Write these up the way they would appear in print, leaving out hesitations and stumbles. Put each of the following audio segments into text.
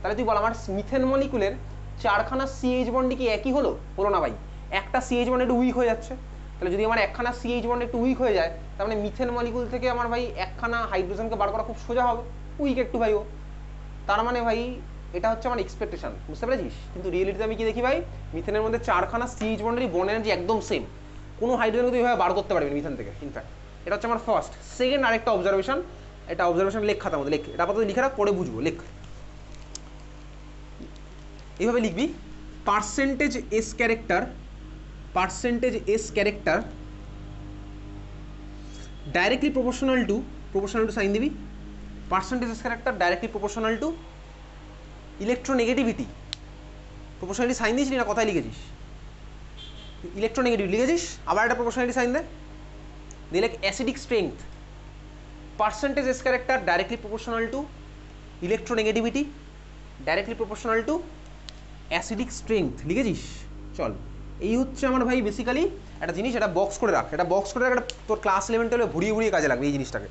তাহলে তুই বল আমার মিথেন মলিকুলের 4খানা CH বন্ড কি একই হলো? হলো না ভাই, একটা CH বন্ড একটু উইক হয়ে যাচ্ছে। তাহলে যদি আমার একখানা CH বন্ড একটু উইক হয়ে যায়, তার মানে মিথেন মলিকুল থেকে আমার ভাই একখানা হাইড্রোজেনকে বার করা খুব সোজা হবে, উইক একটু ভাই ও। তার মানে ভাই এটা হচ্ছে আমার এক্সপেকটেশন, বুঝতে পেরেছিস? কিন্তু রিয়েলিটিতে আমি কি দেখি ভাই, মিথেনের মধ্যে 4খানা CH বন্ডেরই বন্ড এনার্জি একদম সেম, কোনো হাইড্রোজেন তুই এভাবে বার করতে পারবি মিথেন থেকে ইনফ্যাক্ট। এটা হচ্ছে আমার ফার্স্ট। সেকেন্ড আরেকটা অবজারভেশন, এটা অবজারভেশন লেখ খাতার মধ্যে, লেখ এটা আপাতত লিখে রাখ, পরে বুঝবো, লেখ। এইভাবে লিখবি, percentage S character, percentage S character directly proportional to sign দিবি, percentage S character directly proportional to electronegativity. Proportionality sign দিয়েছিলি না কথায় লিখেছিস? ইলেকট্রোনেগেটিভ লিখেছিস, আবার একটা প্রপোর্শনালিটি সাইন দে, দিলে acidic strength, percentage S character directly proportional to electronegativity, directly proportional to acidic strength, লিখেছিস? চল, এই হচ্ছে আমার ভাই বেসিক্যালি একটা জিনিস, এটা বক্স করে রাখ, এটা বক্স করে রাখ, এটা তোর ক্লাস 11 টুয়েলভে ভরিয়ে ভরিয়ে কাজে লাগবে এই জিনিসটাকে।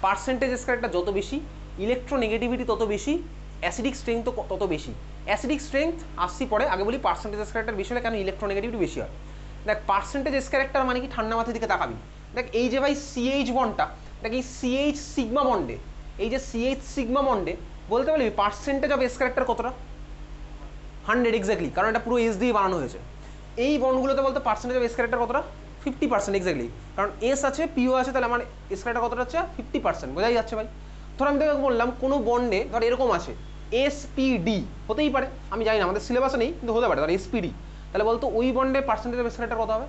পার্সেন্টেজ এস ক্যারেক্টার যত বেশি, ইলেকট্রোনেগেটিভিটি তত বেশি, অ্যাসিডিক স্ট্রেংথ তত বেশি। অ্যাসিডিক স্ট্রেংথ আসছি পরে, আগে বলি পার্সেন্টেজ এস ক্যারেক্টার বেশি হলে কেন ইলেকট্রোনেগেটিভিটি বেশি হয়। দেখ পার্সেন্টেজ এস ক্যারেক্টার মানে কি, ঠান্ডা মাথার দিকে তাকাবি, দেখ এই যে ভাই CH বন্ডটা, দেখ এই CH সিগমা বন্ডে, এই যে CH সিগমা বন্ডে বলতে পারবি পার্সেন্টেজ অফ এস ক্যারেক্টার কতটা? 100 এক্স্যাক্টলি, কারণ এটা পুরো এস দিয়ে বানানো হয়েছে। এই বন্ডগুলোতে বলতে পার্সেন্টেজ অফ এস ক্যারেক্টার কতটা? 50% এক্স্যাক্টলি, কারণ এস আছে পিও আছে, তাহলে আমার এস ক্যারেক্টার কতটা হচ্ছে? 50%, বোঝাই যাচ্ছে ভাই। ধর আমি তোকে বললাম কোনো বন্ডে ধর এরকম আছে SPD, হতেই পারে, আমি জানি না, আমাদের সিলেবাসে নেই, কিন্তু হতে পারে ধর SPD, তাহলে বলতো ওই বন্ডে পার্সেন্টেজ অফ এস ক্যারেক্টার কত হবে?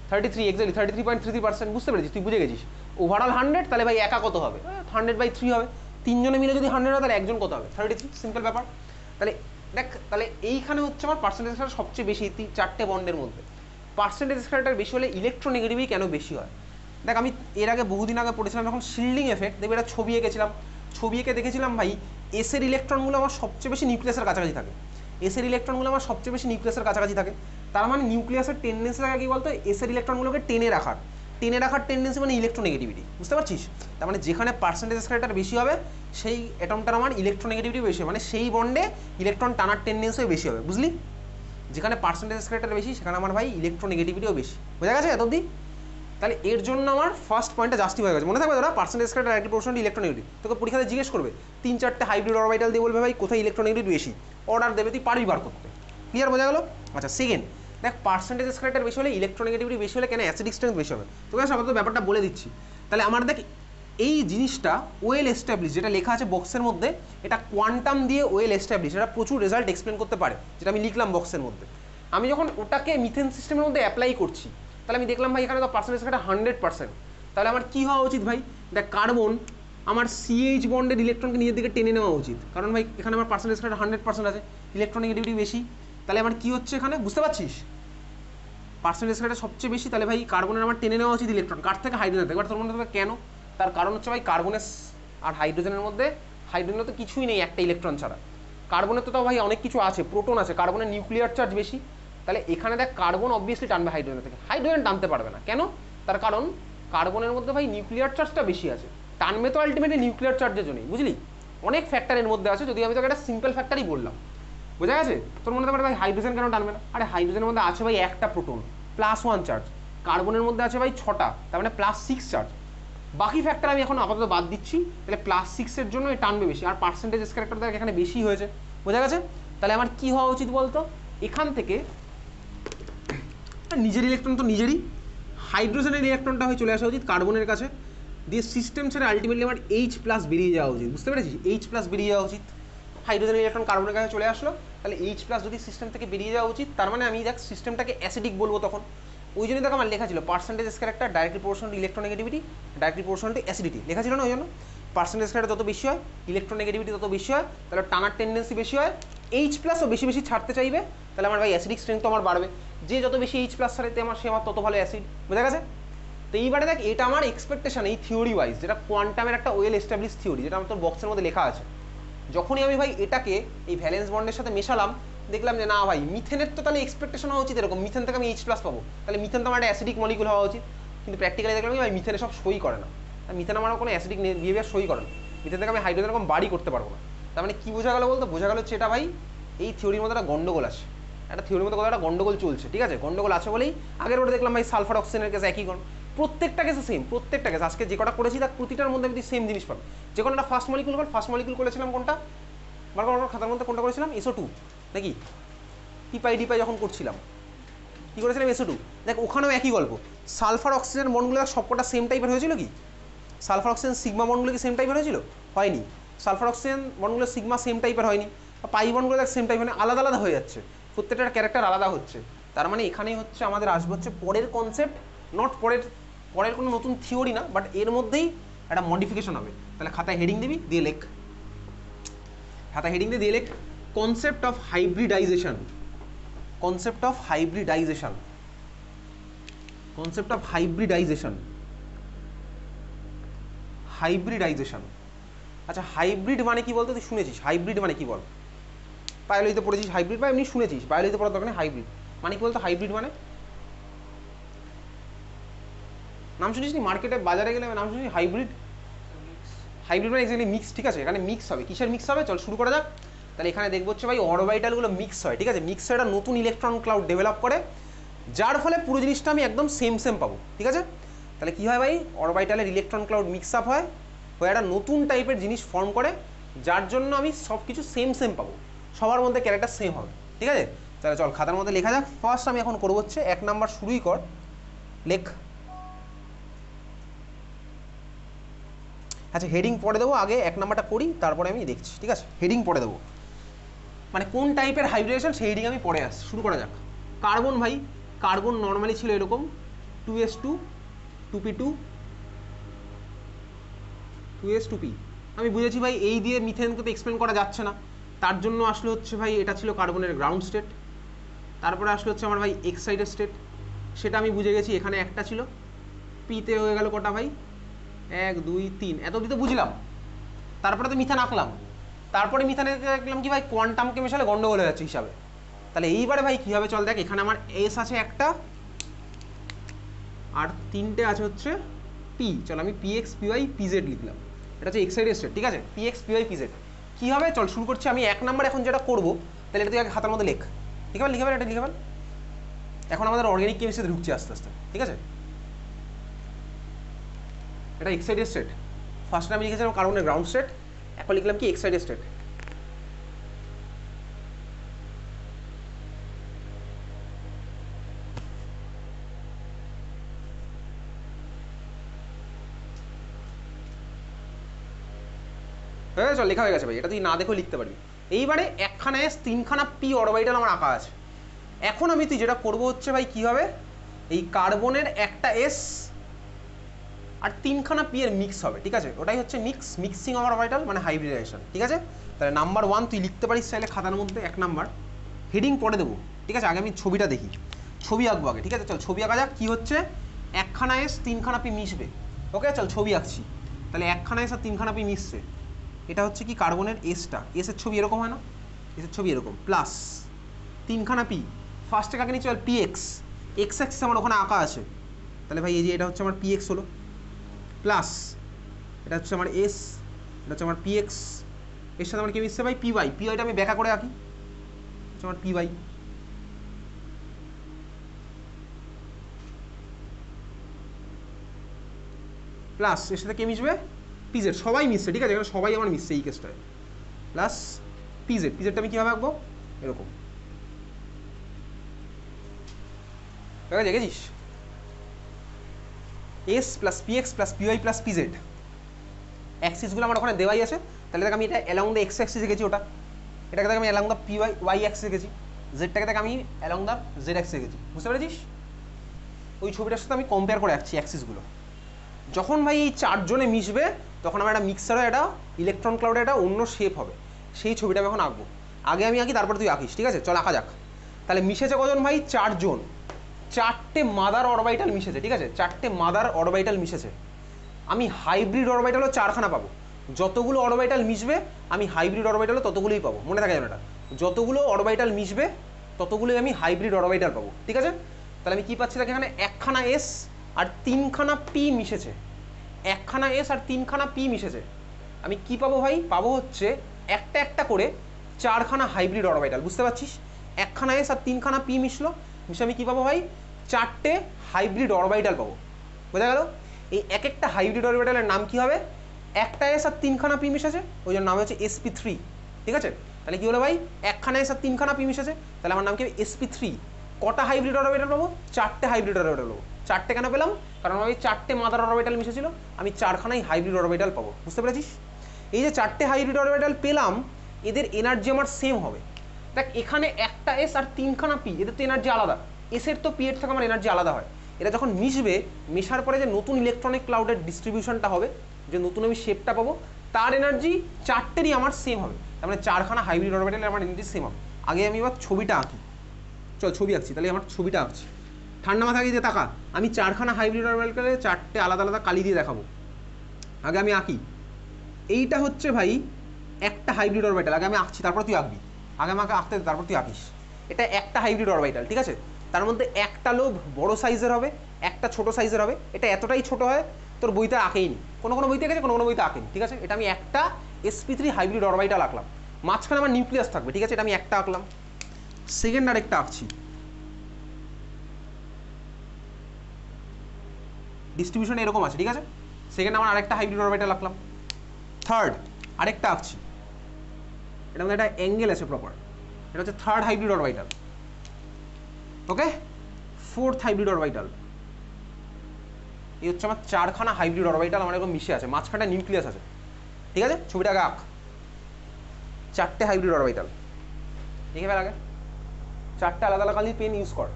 33, এক্স্যাক্টলি 33.33%, বুঝতে পেরেছিস? তুই বুঝে গেছিস। ওভারঅল 100, তাহলে ভাই একা কত হবে? 100/3 হবে। তিনজনে মিলে যদি 100 হয় তাহলে একজন কত হবে? 33, সিম্পল ব্যাপার। তাহলে দেখ, তাহলে এইখানে হচ্ছে আমার পার্সেন্টেজ সবচেয়ে বেশি 4টে বন্ডের মধ্যে। পার্সেন্টেজ স্কেলটার বেশি হলে ইলেকট্রোনেগেটিভিটি কেন বেশি হয়? দেখ আমি এর আগে বহুদিন আগে পড়েছিলাম যখন শিল্ডিং এফেক্ট, দেখবি একটা ছবি এঁকেছিলাম, ছবি এঁকে দেখেছিলাম ভাই এসের ইলেকট্রনগুলো আমার সবচেয়ে বেশি নিউক্লিয়াসের কাছাকাছি থাকে, এসের ইলেকট্রনগুলো আমার সবচেয়ে বেশি নিউক্লিয়াসের কাছাকাছি থাকে। তার মানে নিউক্লিয়াসের টেন্ডেন্সি থাকে কি বলতো, এসের ইলেকট্রনগুলোকে টেনে রাখার টেন্ডেন্সি মানে ইলেকট্রোনেগেটিভিটি, বুঝতে পারছিস? তার মানে যেখানে পার্সেন্টেজ স্কেলটার বেশি হবে সেই অ্যাটমটার আমার ইলেকট্রোনেগেটিভিটি বেশি হবে, মানে সেই বন্ডে ইলেকট্রন টানার টেন্ডেন্সিও বেশি হবে, বুঝলি? যেখানে পার্সেন্টেজ স্কেলটার বেশি সেখানে আমার ভাই ইলেকট্রোনেগেটিভিটিও বেশি, বোঝা গেছে এত অবধি? তাহলে এর জন্য আমার ফার্স্ট পয়েন্টটা জাস্টিফাই হয়ে গেছে, মনে থাকবে দাদা? পার্সেন্টেজ স্কেলটার ডাইরেক্টলি প্রপোর্শনাল ইলেকট্রোনেগেটিভ। তোকে পরীক্ষাতে জিজ্ঞেস করবে 3-4টে হাইব্রিড অরবিটাল দিয়ে বলবে ভাই কোথায় ইলেকট্রোনেগেটিভ বেশি, অর্ডার দেবে, তুই পারবি বার করতে। ক্লিয়ার, বোঝা গেল? আচ্ছা সেকেন্ড, দেখ পার্সেন্টেজ স্কেলটার বেশি হলে ইলেকট্রোনেগেটিভিটি বেশি হলে কেন অ্যাসিডিক স্ট্রেংথ বেশি হবে, তোকে আপাতত ব্যাপারটা বলে দিচ্ছি। তাহলে আমার দেখ এই জিনিসটা ওয়েল এস্টাবলিশ, যেটা লেখা আছে বক্সের মধ্যে, এটা কোয়ান্টাম দিয়ে ওয়েল এস্টাবলিশ, এটা প্রচুর রেজাল্ট এক্সপ্লেন করতে পারে, যেটা আমি লিখলাম বক্সের মধ্যে। আমি যখন ওটাকে মিথেন সিস্টেমের মধ্যে অ্যাপ্লাই করছি, তাহলে আমি দেখলাম ভাই এখানে তো পার্সেন্টেজ স্কেলটা 100%, তাহলে আমার কী হওয়া উচিত ভাই? দেখ কার্বন আমার CH বন্ডের ইলেকট্রনকে নিজের দিকে টেনে নেওয়া উচিত, কারণ ভাই এখানে আমার পার্সেন্টেজ স্কেলটা 100% আছে, ইলেকট্রোনেগেটিভিটি বেশি। তাহলে আমার কী হচ্ছে এখানে, বুঝতে পারছিস? পার্সেন্টেজ স্কেলটা সবচেয়ে বেশি, তাহলে ভাই কার্বনের আমার টেনে নেওয়া উচিত ইলেকট্রন, কার থেকে? হাইড্রোজেন। এবার তোর মনে হবে কেন? তার কারণ হচ্ছে ভাই কার্বনের আর হাইড্রোজেনের মধ্যে, হাইড্রোজেনের তো কিছুই নেই একটা ইলেকট্রন ছাড়া, কার্বনের তো ভাই অনেক কিছু আছে, প্রোটন আছে, কার্বনের নিউক্লিয়ার চার্জ বেশি। তাহলে এখানে দেখ কার্বন অবভিয়াসলি টানবে হাইড্রোজেন থেকে, হাইড্রোজেন টানতে পারবে না, কেন? তার কারণ কার্বনের মধ্যে ভাই নিউক্লিয়ার চার্জটা বেশি আছে, টানবে তো আলটিমেটলি নিউক্লিয়ার চার্জের জন্যই, বুঝলি? অনেক ফ্যাক্টরের মধ্যে আছে, যদি আমি তোকে একটা সিম্পল ফ্যাক্টরই বললাম, বোঝা গেছে? তোর মনে হতে পারে ভাই হাইড্রোজেন কেন টানবে না? আরে হাইড্রোজেনের মধ্যে আছে ভাই একটা প্রোটন, +1 চার্জ, কার্বনের মধ্যে আছে ভাই 6টা, তার মানে +6 চার্জ। বাকি ফ্যাক্টর আমি এখন আপাতত বাদ দিচ্ছি, তাহলে +6 জন্য টানবে বেশি, আর পার্সেন্টেজ ক্যারেক্টার দেখ এখানে বেশি হয়েছে, বোঝা গেছে? তাহলে আমার কি হওয়া উচিত বলতো, এখান থেকে নিজের ইলেকট্রন তো নিজেরই, হাইড্রোজেনের ইলেকট্রনটা হয়ে চলে আসা উচিত কার্বনের কাছে, দিয়ে সিস্টেম ছেড়ে আলটিমেটলি আমার H+ বেরিয়ে যাওয়া উচিত, বুঝতে পেরেছিস? H+ বেরিয়ে যাওয়া উচিত, হাইড্রোজেনের ইলেকট্রন কার্বনের কাছে চলে আসলো, তাহলে H+ যদি সিস্টেম থেকে বেরিয়ে যাওয়া উচিত, তার মানে আমি দেখ সিস্টেমটাকে অ্যাসিডিক বলবো তখন। ওই জন্য দেখ আমার লেখা ছিল percentage character directly proportional to electronegativity, directly proportional two acidity, লেখা ছিল না? ওই জন্য পার্সেন্টেজ ক্যারেক্টার যত বেশি হয় ইলেকট্রোনেগেটিভিটি তত বেশি হয়, তাহলে টানার টেন্ডেন্সি বেশি হয়, H+ ও বেশি বেশি ছাড়তে চাইবে, তাহলে আমার ভাই অ্যাসিডিক স্ট্রেংথ তো আমার বাড়বে, যে যত বেশি H+ ছাড়াতে আমার সে আমার তত ভালো অ্যাসিড, বোঝা গেছে? তো এইবারে দেখ এটা আমার এক্সপেকটেশন এই থিওরি ওয়াইজ, যেটা কোয়ান্টামের একটা ওয়েল এস্টাবলিশ থিওরি, যেটা আমার তোর বক্সের মধ্যে লেখা আছে। যখনই আমি ভাই এটাকে এই ভ্যালেন্স বন্ডের সাথে মেশালাম, দেখলাম যে না ভাই মিথেনের তো তাহলে এক্সপেকটেশন হওয়া উচিত এরকম, মিথেন থেকে আমি H+ পাবো, তাহলে মিথেন তো আমার একটা অ্যাসিডিক মলিকুল হওয়া উচিত, কিন্তু প্র্যাকটিক্যালি দেখলাম কি ভাই মিথেনে সব সই করে না, মিথেন আমার কোনো অ্যাসিডিক বিহেভিয়ার সই করে না, মিথেন থেকে আমি হাইড্রোজেন এরকম বাড়ি করতে পারবো না। তার মানে কি বোঝা গেল বলতো? বোঝা গেল হচ্ছে এটা ভাই এই থিওরির মধ্যে একটা গন্ডগোল আছে, একটা থিওরির মধ্যে কোথাও একটা গন্ডগোল চলছে, ঠিক আছে? গন্ডগোল আছে বলেই আগের ওটা দেখলাম ভাই সালফার অক্সিজেনের কেস একই গণ, প্রত্যেকটা কেসে সেম, প্রত্যেকটা কেস আজকে যে কটা করেছি তার প্রতিটার মধ্যে আমি সেম জিনিস পাবো। যে কোনো একটা ফার্স্ট মলিকুল কর, ফার্স্ট মলিকুল করেছিলাম কোনটা বারবার খাতার মধ্যে কোনটা করেছিলাম? SO2 নাকি পি পাই ডি পাই যখন করছিলাম কী করেছিলাম? SO2। দেখ ওখানেও একই গল্প, সালফার অক্সিজেন বন্ডগুলো সবকটা সেম টাইপের হয়েছিল কি? সালফার অক্সিজেন সিগমা বন্ডগুলো কি সেম টাইপের হয়েছিল? হয়নি। সালফার অক্সিজেন বন্ডগুলো সিগমা সেম টাইপের হয়নি, পাই বন্ডগুলো দেখ সেম টাইপ, মানে আলাদা আলাদা হয়ে যাচ্ছে, প্রত্যেকটার ক্যারেক্টার আলাদা হচ্ছে। তার মানে এখানেই হচ্ছে আমাদের আসবে হচ্ছে পরের কনসেপ্ট, নট পরের কোনো নতুন থিওরি না, বাট এর মধ্যেই একটা মডিফিকেশন হবে। তাহলে খাতায় হেডিং দিবি, দিয়ে লেখ, খাতায় হেডিং দিয়ে লেখ concept of hybridization, concept of hybridization, concept of hybridization, hybridization. আচ্ছা হাইব্রিড মানে কি বলতো? তুই শুনেছিস হাইব্রিড মানে কি বল? বায়োলজিতে পড়েছিস হাইব্রিড, বা এমনি শুনেছিস, বায়োলজিতে পড়ার দরকার নেই। হাইব্রিড মানে কি বলতো? হাইব্রিড মানে নাম শুনিস নি? মার্কেটে বাজারে গেলে নাম শুনিস হাইব্রিড? হাইব্রিড মানে এক্স্যাক্টলি মিক্স, ঠিক আছে? এখানে মিক্স হবে, কিসের মিক্স হবে? চল শুরু করা যাক। তাহলে এখানে দেখবো হচ্ছে ভাই অরবিটালগুলো মিক্স হয়, ঠিক আছে? মিক্স হয়ে একটা নতুন ইলেকট্রন ক্লাউড ডেভেলপ করে, যার ফলে পুরো জিনিসটা আমি একদম সেম সেম পাবো, ঠিক আছে? তাহলে কি হয় ভাই? অরবিটালের ইলেকট্রন ক্লাউড মিক্স আপ হয়, হয়ে একটা নতুন টাইপের জিনিস ফর্ম করে, যার জন্য আমি সব কিছু সেম সেম পাবো, সবার মধ্যে ক্যারেক্টার সেম হবে, ঠিক আছে? তাহলে চল খাতার মধ্যে লেখা যাক। ফার্স্ট আমি এখন করবো হচ্ছে 1 নাম্বার, শুরুই কর, লেখ। আচ্ছা হেডিং পরে দেবো, আগে 1 নাম্বারটা করি তারপরে আমি দেখছি, ঠিক আছে? হেডিং পরে দেবো, মানে কোন টাইপের হাইব্রিডেশন সেই হেডিং আমি পরে আসছি। শুরু করা যাক। কার্বন ভাই, কার্বন নর্মালি ছিল এরকম 2s2 2p2 2s2p। আমি বুঝেছি ভাই এই দিয়ে মিথেনকে তো এক্সপ্লেন করা যাচ্ছে না, তার জন্য আসলে হচ্ছে ভাই এটা ছিল কার্বনের গ্রাউন্ড স্টেট, তারপরে আসলে হচ্ছে আমার ভাই এক্সাইটেড স্টেট, সেটা আমি বুঝে গেছি। এখানে একটা ছিল, পিতে হয়ে গেল কটা ভাই? 1 2 3, এত দিতে বুঝলাম। তারপরে তো মিথেন আঁকলাম, তারপরে মিথেনে দেখলাম কি ভাই কোয়ান্টামকে মেশালে গন্ডগোল হয়ে যাচ্ছে হিসাবে। তাহলে এইবারে ভাই কী হবে চল দেখ। এখানে আমার এস আছে একটা, আর 3টে আছে হচ্ছে পি। চল আমি পিএক্স পিওয়াই পিজেড লিখলাম, এটা হচ্ছে এক্সাইটেড স্টেট, ঠিক আছে? পিএক্স পিওয়াই পিজেড কী হবে চল শুরু করছি। আমি 1 নাম্বার এখন যেটা করবো, তাহলে এটা তুই আগে খাতার মধ্যে লেখ, ঠিক আছে? লিখে এটা লিখে এখন আমাদের অর্গানিক কেমিস্ট্রিতে ঢুকছে আস্তে আস্তে, ঠিক আছে? এটা এক্সাইটেড স্টেট, ফার্স্টে আমি লিখেছিলাম কার্বনের গ্রাউন্ড স্টেট, এখন লিখলাম কি এক্সাইটেড স্টেট। হ্যাঁ চল লেখা হয়ে গেছে ভাই, এটা তুই না দেখেও লিখতে পারবি। এইবারে 1খানা এস 3খানা পি অরবিটাল আমার আঁকা আছে। এখন আমি তুই যেটা করবো হচ্ছে ভাই কি হবে, এই কার্বনের একটা এস আর 3খানা পি এর মিক্স হবে, ঠিক আছে? ওটাই হচ্ছে মিক্সিং অরবিটাল, মানে হাইব্রিডাইজেশন, ঠিক আছে? তাহলে নাম্বার 1 তুই লিখতে পারিস চাইলে খাতার মধ্যে 1 নাম্বার, হেডিং পরে দেবো, ঠিক আছে? আগে আমি ছবিটা দেখি, ছবি আঁকবো আগে, ঠিক আছে? চল ছবি আঁকা যাক। কী হচ্ছে 1খানা এস 3খানা পি মিশবে, ওকে? চল ছবি আঁকছি। তাহলে 1খানা এস আর 3খানা পি মিশছে, এটা হচ্ছে কি কার্বনের এসটা, এসের ছবি এরকম হয় না? এসের ছবি এরকম, প্লাস 3খানা পি, ফার্স্টে কাকে নিচ্ছি পি এক্স, এক্স অ্যাক্সিস আমার ওখানে আঁকা আছে, তাহলে ভাই এই যে এটা হচ্ছে আমার পি এক্স হলো, প্লাস এটা হচ্ছে আমার এস, এটা হচ্ছে আমার পি এক্স, এর সাথে আমার কি মিশছে ভাই? পি ওয়াই, পি ওয়াইটা আমি ব্যাখ্যা করে আঁকি, হচ্ছে আমার পি ওয়াই, প্লাস এর সাথে কে মিশবে? পিজেড, সবাই মিশছে, ঠিক আছে? এখানে সবাই আমার মিশছে এই কেসটায়, প্লাস পিজেড, পিজেডটা আমি কীভাবে আঁকবো? এরকম, দেখেছিস? S plus P X plus P Y plus P Z, অ্যাক্সিসগুলো আমার ওখানে দেওয়াই আছে। তাহলে দেখ আমি এটা অ্যালং দ্য এক্স অ্যাক্সিস রেখেছি, ওটা এটাকে দেখ আমি along the PY Y axis রেখেছি, জেডটাকে দেখ আমি অ্যালং দ্য জেড অ্যাক্সিস রেখেছি, বুঝতে পেরেছিস? ওই ছবিটার সাথে আমি কম্পেয়ার করে রাখছি অ্যাক্সিসগুলো। যখন ভাই এই 4 জনে মিশবে তখন আমার একটা মিক্সারে একটা ইলেকট্রন ক্লাউডে একটা অন্য শেপ হবে, সেই ছবিটা আমি এখন আঁকবো। আগে আমি আঁকি তারপরে তুই আঁকিস, ঠিক আছে? চল আঁকা যাক। তাহলে মিশেছে কজন ভাই? 4 জন, 4টে মাদার অরবিটাল মিশেছে, ঠিক আছে? 4টে মাদার অরবিটাল মিশেছে। আমি হাইব্রিড অরবিটালও 4খানা পাবো, যতগুলো অরবিটাল মিশবে আমি হাইব্রিড অরবিটালও ততগুলোই পাবো, মনে থাকে যেন এটা, যতগুলো অরবিটাল মিশবে ততগুলোই আমি হাইব্রিড অরবিটাল পাবো, ঠিক আছে? তাহলে আমি কি পাচ্ছি দেখ, এখানে 1খানা এস আর 3খানা পি মিশেছে, 1খানা এস আর 3খানা পি মিশেছে। আমি কি পাবো ভাই? পাবো হচ্ছে একটা একটা করে 4খানা হাইব্রিড অরবিটাল, বুঝতে পারছিস? একখানা এস আর 3খানা পি মিশলো, মিশে আমি কী পাবো ভাই? 4টে হাইব্রিড অরবিটাল পাবো। বোঝা গেল? এই এক একটা হাইব্রিড অরবিটালের নাম কি হবে? একটা এস আর 3খানা পি মিশেছে, ওই জন্য নাম হচ্ছে sp3। ঠিক আছে, তাহলে কি হলো ভাই? একখানা এস আর 3খানা পি মিশেছে, তাহলে আমার নাম কি হবে? sp3। কটা হাইব্রিড অরবিটাল পাবো? 4টে হাইব্রিড অরবিটাল পাবো। 4টে কেন পেলাম? কারণ আমি 4টে মাদার অরবিটাল মিশেছিল, আমি 4খানাই হাইব্রিড অরবিটাল পাবো। বুঝতে পেরেছিস? এই যে 4টে হাইব্রিড অরবিটাল পেলাম, এদের এনার্জি আমার সেম হবে। দেখ এখানে একটা এস আর 3খানা পি, এদের তো এনার্জি আলাদা। এসের তো পি এর থেকে আমার এনার্জি আলাদা হয়। এটা যখন মিশবে, মেশার পরে যে নতুন ইলেকট্রনিক ক্লাউডের ডিস্ট্রিবিউশনটা হবে, যে নতুন আমি শেপটা পাবো, তার এনার্জি 4টেরই আমার সেম হবে। তার মানে 4খানা হাইব্রিড অরবিটালের আমার এনার্জি সেম হবে। আগে আমি এবার ছবিটা আঁকি। চল ছবি আঁকছি, তাহলে আমার ছবিটা আঁকছি। ঠান্ডা মাথা দিয়ে তাকা, আমি 4খানা হাইব্রিড অরবিটালে 4টে আলাদা আলাদা কালি দিয়ে দেখাবো। আগে আমি আঁকি। এইটা হচ্ছে ভাই একটা হাইব্রিড অরবিটাল। আগে আমি আঁকছি, তারপর তুই আঁকবি। আগে আমাকে আঁকতে দে, তারপর তুই আঁকিস। এটা একটা হাইব্রিড অরবিটাল, ঠিক আছে? তার মধ্যে একটা লোব বড় সাইজের হবে, একটা ছোট সাইজের হবে। এটা এতটাই ছোট হয় তোর বইতে আঁকেইনি, কোনো কোনো বইতে গেছে, কোনো কোনো বইতে আঁকেনি। ঠিক আছে, এটা আমি একটা sp3 হাইব্রিড অরবিটাল আঁকলাম। মাঝখানে আমার নিউক্লিয়াস থাকবে, ঠিক আছে? এটা আমি একটা আঁকলাম। সেকেন্ড আরেকটা আঁকছি, ডিস্ট্রিবিউশন এরকম আছে, ঠিক আছে? সেকেন্ড আমার আরেকটা হাইব্রিড অরবিটাল আঁকলাম। থার্ড আরেকটা আঁকছি, এটার মধ্যে একটা অ্যাঙ্গেল আছে প্রপার, এটা হচ্ছে থার্ড হাইব্রিড অরবিটাল। ওকে, ফোর্থ হাইব্রিড অরবিটাল। এই হচ্ছে আমার 4খানা হাইব্রিড অরবিটাল আমার এরকম মিশে আছে, মাঝখানটা নিউক্লিয়াস আছে। ঠিক আছে, ছবিটাকে আঁক। 4টে হাইব্রিড অরবিটাল দেখে ফেল আগে। 4টে আলাদা আলাদা কালি পেন ইউজ কর।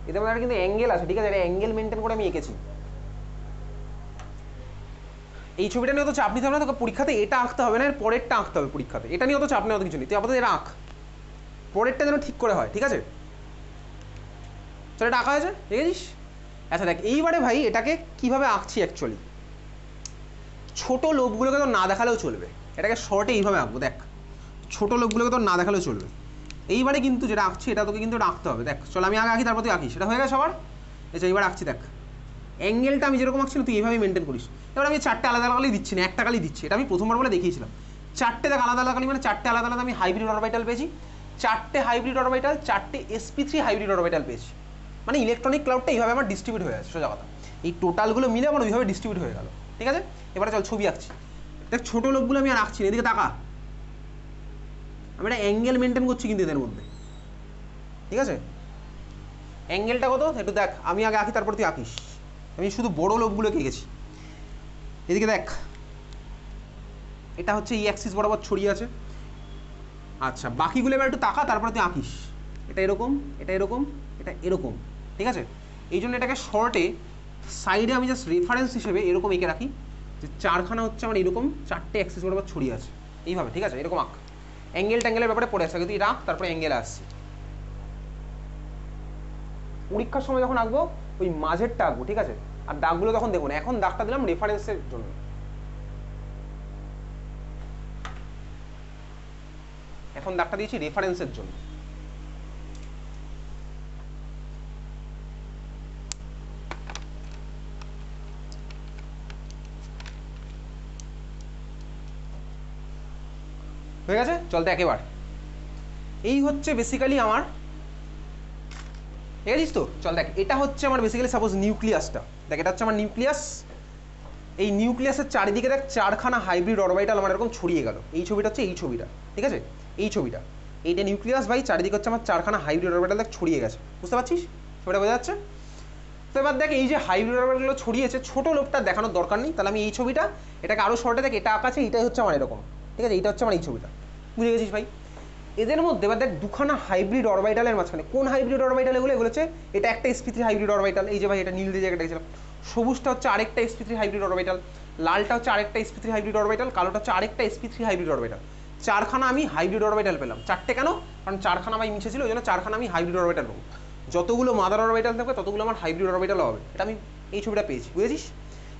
এদের মধ্যে কিন্তু অ্যাঙ্গেল আছে, ঠিক আছে? এটা অ্যাঙ্গেল মেনটেন করে আমি এঁকেছি। এই ছবিটা নিয়ে অত চাপ নিতে হবে না তোকে, পরীক্ষাতে এটা আঁকতে হবে না, এর পরেরটা আঁকতে হবে পরীক্ষাতে। এটা নিয়ে অত চাপ নেই, অত কিছু নেই। তুই আপাতত এটা আঁক, পরেরটা যেন ঠিক করে হয়, ঠিক আছে? চল, এটা আঁকা হয়েছে, দেখেছিস? আচ্ছা দেখ, এইবারে ভাই এটাকে কিভাবে আঁকছি অ্যাকচুয়ালি। ছোট লোবগুলোকে তো না দেখালেও চলবে, এটাকে শর্টে এইভাবে আঁকবো। দেখ, ছোট লোবগুলোকে তো না দেখালেও চলবে। এইবারে কিন্তু যেটা আঁকছি এটা তোকে কিন্তু এটা আঁকতে হবে। দেখ চল, আমি আগে আঁকি, তারপর তুই আঁকিস। সেটা হয়ে গেছে সবার? আচ্ছা, এইবার আঁকছি। দেখ, অ্যাঙ্গেলটা আমি যেরকম আঁকছি তুই এইভাবেই মেনটেন করিস। এবার আমি 4টে আলাদা আলাদা কালি দিচ্ছি না, একটা কালি দিচ্ছি। এটা আমি প্রথমবার বলে দেখিয়েছিলাম। 4টে দেখ আলাদা আলাদা কালি, মানে 4টে আলাদা আলাদা আমি হাইব্রিড অরবিটাল পেয়েছি। 4টে হাইব্রিড অরবিটাল, 4টে sp3 হাইব্রিড অরবিটাল পেয়েছি। মানে ইলেকট্রনিক ক্লাউডটা এইভাবে আমার ডিস্ট্রিবিউট হয়ে আছে, সোজা কথা। এই টোটালগুলো মিলে আমার ওইভাবে ডিস্ট্রিবিউট হয়ে গেল, ঠিক আছে? এবারে চল ছবি আঁকছি। দেখ, ছোটো লোকগুলো আমি আর আঁকছি না, এদিকে তাকা। আমি একটা অ্যাঙ্গেল মেনটেন করছি কিন্তু এদের মধ্যে, ঠিক আছে? অ্যাঙ্গেলটা কত একটু দেখ, আমি আগে আঁকি, তারপর তুই আঁকিস। আমি শুধু বড় লোবগুলোকে এঁকেছি। এদিকে দেখ, এটা হচ্ছে এই অ্যাক্সিস বরাবর ছড়িয়ে আছে। আচ্ছা, বাকিগুলো এবার একটু তাকা, তারপরে তুই আঁকিস। এটা এরকম, এটা এরকম, এটা এরকম, ঠিক আছে? এই জন্য এটাকে শর্টে সাইডে আমি জাস্ট রেফারেন্স হিসেবে এরকম এঁকে রাখি, যে 4খানা হচ্ছে আমার এরকম 4টে অ্যাক্সিস বরাবর ছড়িয়ে আছে এইভাবে, ঠিক আছে? এরকম আঁক। অ্যাঙ্গেল ট্যাঙ্গেলের ব্যাপারে পড়ে আসছে, তুই রাখ, তারপরে অ্যাঙ্গেলে আসছি। পরীক্ষার সময় যখন আঁকবো ওই মাঝেরটা আঁকবো, ঠিক আছে? আর দাগগুলো তখন দেখবো না। এখন দাগটা দিলাম রেফারেন্সের জন্য। এখন দাগটা দিয়েছি রেফারেন্সের জন্য। হয়ে গেছে? চল দেখ এবার, এই হচ্ছে বেসিক্যালি আমার, ঠিক আছে তো? চল দেখ, এটা হচ্ছে আমার বেসিক্যালি সাপোজ নিউক্লিয়াসটা। দেখ, এটা হচ্ছে আমার নিউক্লিয়াস। এই নিউক্লিয়াসের চারিদিকে দেখ 4খানা হাইব্রিড অরবিটাল আমার এরকম ছড়িয়ে গেল। এই ছবিটা হচ্ছে এই ছবিটা, ঠিক আছে? এই ছবিটা, এইটা নিউক্লিয়াস ভাই, চারিদিকে হচ্ছে আমার 4খানা হাইব্রিড অরবিটাল দেখ ছড়িয়ে গেছে। বুঝতে পারছিস? ছবিটা বোঝা যাচ্ছে? তো এবার দেখ, এই যে হাইব্রিড অরবিটালগুলো ছড়িয়েছে, ছোটো লোকটা দেখানোর দরকার নেই। তাহলে আমি এই ছবিটা, এটাকে আরও শর্টে দেখ, এটা আঁকা আছে, এইটাই হচ্ছে আমার এরকম, ঠিক আছে? এইটা হচ্ছে আমার এই ছবিটা। বুঝে গেছিস ভাই? এদের মধ্যে এবার দেখ, দুখানা হাইব্রিড অরবিটালের মাঝখানে কোন হাইব্রিড অরবিটাল এগুলো? এগুলো হচ্ছে, এটা একটা sp3 হাইব্রিড অরবিটাল, এই যে ভাই এটা নীল দিয়ে জায়গাটা দেখছিলাম। সবুজটা হচ্ছে আরেকটা sp3 হাইব্রিড অরবিটাল, লালটা হচ্ছে আরেকটা sp3 হাইব্রিড অরবিটাল, কালোটা হচ্ছে আরেকটা sp3 হাইব্রিড অরবিটাল। 4খানা আমি হাইব্রিড অরবিটাল পেলাম। 4টে কেন? কারণ 4খানা ভাই মিশে ছিল, ওই জন্য 4খানা আমি হাইব্রিড অরবিটাল পাবো। যতগুলো মাদার অরবিটাল থাকবে ততগুলো আমার হাইব্রিড অরবিটাল হবে। এটা আমি এই ছবিটা পেয়েছি, বুঝেছিস?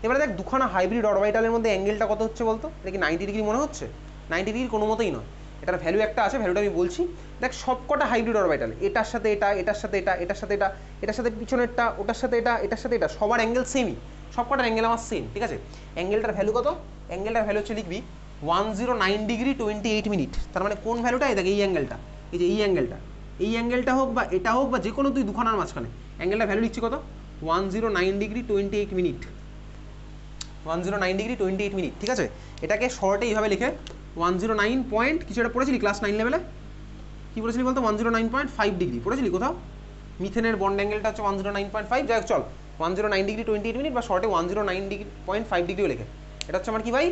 এবারে দেখ, দুখানা হাইব্রিড অরবিটালের মধ্যে অ্যাঙ্গেলটা কত হচ্ছে বলতো? এটা কি 90 ডিগ্রি মনে হচ্ছে? 90 ডিগ্রি কোনো মতেই নয়। এটার ভ্যালু একটা আছে, ভ্যালুটা আমি বলছি। দেখ সবকটা হাইব্রিড অরবিটাল, এটার সাথে এটা, এটার সাথে এটা, এটার সাথে এটা, এটার সাথে পিছনেরটা, ওটার সাথে এটা, এটার সাথে এটা, সবার অ্যাঙ্গেল সেমই, সবকটার অ্যাঙ্গেল আমার সেম, ঠিক আছে। অ্যাঙ্গেলটার ভ্যালু কত? অ্যাঙ্গেলটার ভ্যালু হচ্ছে লিখবি 109 ডিগ্রি 28 মিনিট। তার মানে কোন ভ্যালুটা? দেখ এই অ্যাঙ্গেলটা, এই যে এই অ্যাঙ্গেলটা, এই অ্যাঙ্গেলটা হোক বা এটা হোক বা যে কোনো তুই দুখানার মাঝখানে, অ্যাঙ্গেলটার ভ্যালু লিখছি কত? 109 ডিগ্রি 28 মিনিট, 109 ডিগ্রি 28 মিনিট, ঠিক আছে। এটাকে শর্টে এইভাবে লিখে 109 পয়েন্ট কিছু একটা পড়েছিলি ক্লাস 9 লেভেলে, কি পড়েছিলি বলতো? 109.5 ডিগ্রি পড়েছিলি কোথাও? মিথেনের বন্ড অ্যাঙ্গেলটা হচ্ছে 109.5, যাই হোক চল 109 ডিগ্রি 28 মিনিট বা শর্টে 109.5 ডিগ্রিও লেখে। এটা হচ্ছে আমার কি ভাই?